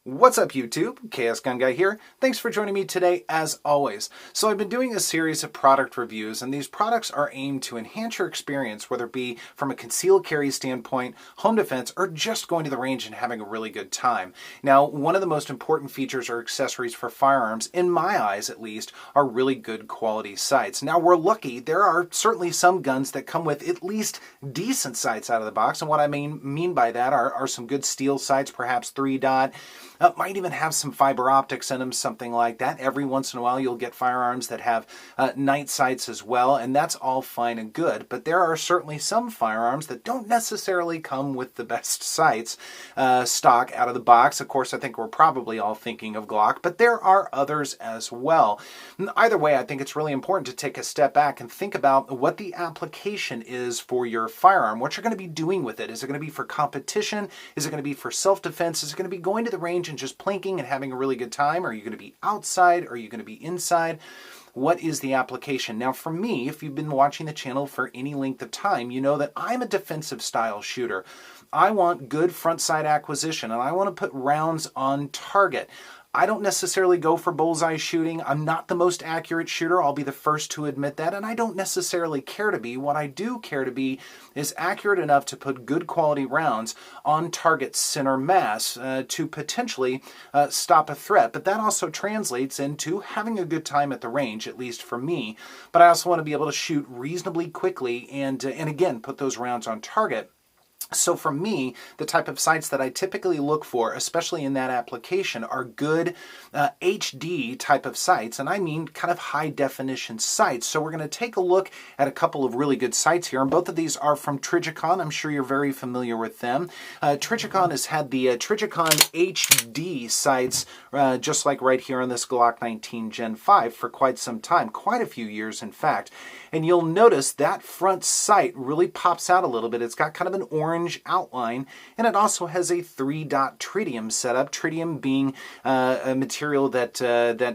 What's up YouTube? KSGunGuy here. Thanks for joining me today as always. So I've been doing a series of product reviews, and these products are aimed to enhance your experience, whether it be from a concealed carry standpoint, home defense, or just going to the range and having a really good time. Now, one of the most important features or accessories for firearms, in my eyes at least, are really good quality sights. Now we're lucky, there are certainly some guns that come with at least decent sights out of the box, and what I mean by that are some good steel sights, perhaps 3-dot, might even have some fiber optics in them, something like that. Every once in a while you'll get firearms that have night sights as well, and that's all fine and good. But there are certainly some firearms that don't necessarily come with the best sights stock out of the box. Of course, I think we're probably all thinking of Glock, but there are others as well. Either way, I think it's really important to take a step back and think about what the application is for your firearm, what you're going to be doing with it. Is it going to be for competition? Is it going to be for self-defense? Is it going to be going to the range and just plinking and having a really good time? Are you going to be outside? Are you going to be inside? What is the application? Now for me, if you've been watching the channel for any length of time, you know that I'm a defensive style shooter. I want good front sight acquisition, and I want to put rounds on target. I don't necessarily go for bullseye shooting. I'm not the most accurate shooter. I'll be the first to admit that, and I don't necessarily care to be. What I do care to be is accurate enough to put good quality rounds on target center mass to potentially stop a threat. But that also translates into having a good time at the range, at least for me. But I also want to be able to shoot reasonably quickly and again, put those rounds on target. So for me, the type of sights that I typically look for, especially in that application, are good HD type of sights, and I mean kind of high definition sights. So we're going to take a look at a couple of really good sights here, and both of these are from Trijicon. I'm sure you're very familiar with them. Trijicon has had the Trijicon HD sights, just like right here on this Glock 19 Gen 5 for quite some time, quite a few years in fact. And you'll notice that front sight really pops out a little bit. It's got kind of an orange outline, and it also has a 3-dot tritium setup. Tritium being a material that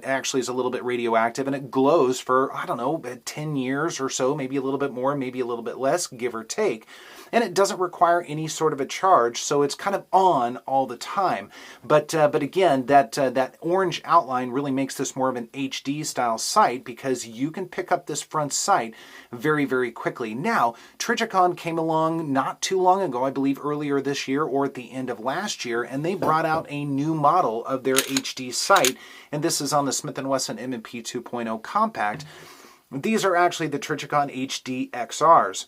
actually is a little bit radioactive, and it glows for, I don't know, 10 years or so, maybe a little bit more, maybe a little bit less, give or take. And it doesn't require any sort of a charge, so it's kind of on all the time. But again, that orange outline really makes this more of an HD style sight, because you can pick up this front sight very, very quickly. Now, Trijicon came along not too long ago, I believe earlier this year or at the end of last year, and they brought out a new model of their HD sight, and this is on the Smith & Wesson M&P 2.0 Compact. These are actually the Trijicon HD XRs.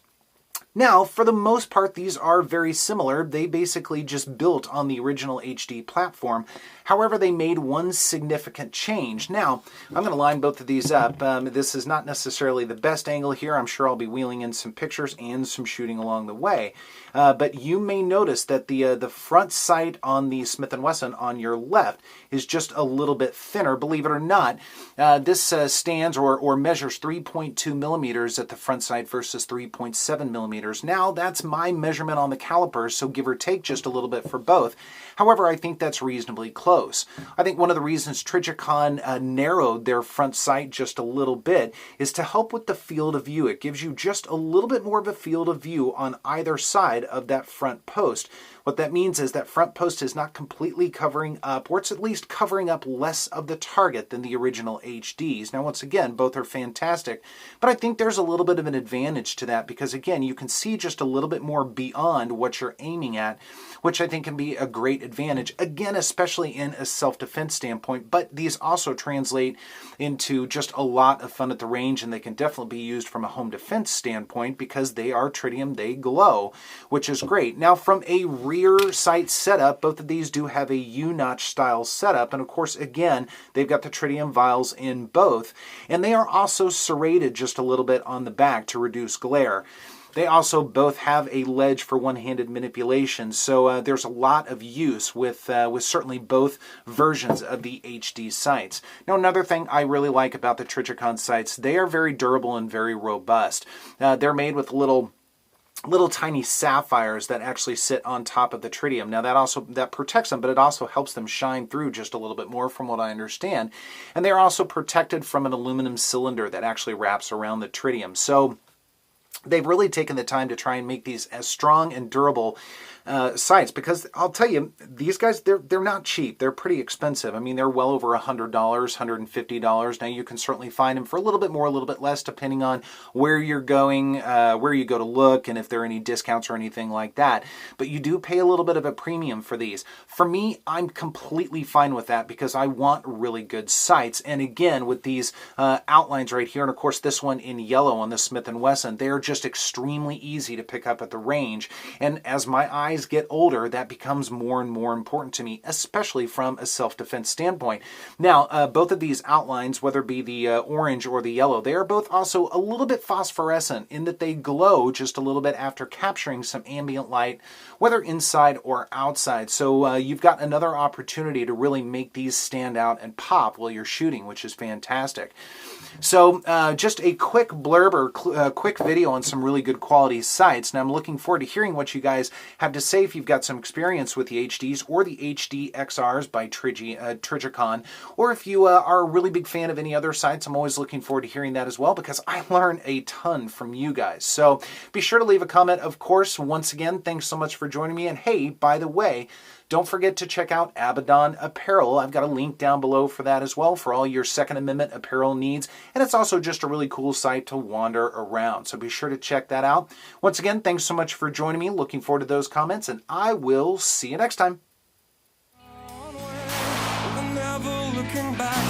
Now, for the most part, these are very similar. They basically just built on the original HD platform. However, they made one significant change. Now, I'm going to line both of these up. This is not necessarily the best angle here. I'm sure I'll be wheeling in some pictures and some shooting along the way. But you may notice that the front sight on the Smith & Wesson on your left is just a little bit thinner. Believe it or not, this stands or measures 3.2 millimeters at the front sight versus 3.7 millimeters. Now, that's my measurement on the calipers, so give or take just a little bit for both. However, I think that's reasonably close. I think one of the reasons Trijicon narrowed their front sight just a little bit is to help with the field of view. It gives you just a little bit more of a field of view on either side of that front post. What that means is that front post is not completely covering up, or it's at least covering up less of the target than the original HDs. Now, once again, both are fantastic, but I think there's a little bit of an advantage to that because, again, you can see just a little bit more beyond what you're aiming at, which I think can be a great advantage, again, especially in a self-defense standpoint, but these also translate into just a lot of fun at the range, and they can definitely be used from a home defense standpoint because they are tritium, they glow, which is great. Now, from a rear sight setup, both of these do have a U-notch style setup, and of course, again, they've got the tritium vials in both, and they are also serrated just a little bit on the back to reduce glare. They also both have a ledge for one-handed manipulation, so there's a lot of use with certainly both versions of the HD sights. Now, another thing I really like about the Trijicon sights, they are very durable and very robust. They're made with little tiny sapphires that actually sit on top of the tritium. Now that protects them, but it also helps them shine through just a little bit more from what I understand. And they're also protected from an aluminum cylinder that actually wraps around the tritium. So they've really taken the time to try and make these as strong and durable sights, because I'll tell you, these guys, they're not cheap. They're pretty expensive. I mean, they're well over $100, $150. Now, you can certainly find them for a little bit more, a little bit less, depending on where you're going, where you go to look, and if there are any discounts or anything like that. But you do pay a little bit of a premium for these. For me, I'm completely fine with that because I want really good sights. And again, with these outlines right here, and of course this one in yellow on the Smith & Wesson, they're just extremely easy to pick up at the range. And as my eyes get older, that becomes more and more important to me, especially from a self-defense standpoint. Now, both of these outlines, whether it be the orange or the yellow, they are both also a little bit phosphorescent in that they glow just a little bit after capturing some ambient light, whether inside or outside. So you've got another opportunity to really make these stand out and pop while you're shooting, which is fantastic. So just a quick blurb or quick video on some really good quality sights. Now, I'm looking forward to hearing what you guys have to say if you've got some experience with the HDs or the HD XRs by Trijicon, or if you are a really big fan of any other sites. I'm always looking forward to hearing that as well, because I learn a ton from you guys. So be sure to leave a comment, of course. Once again, thanks so much for joining me. And hey, by the way, don't forget to check out Abaddon Apparel. I've got a link down below for that as well, for all your Second Amendment apparel needs. And it's also just a really cool site to wander around. So be sure to check that out. Once again, thanks so much for joining me. Looking forward to those comments, and I will see you next time. Never looking back.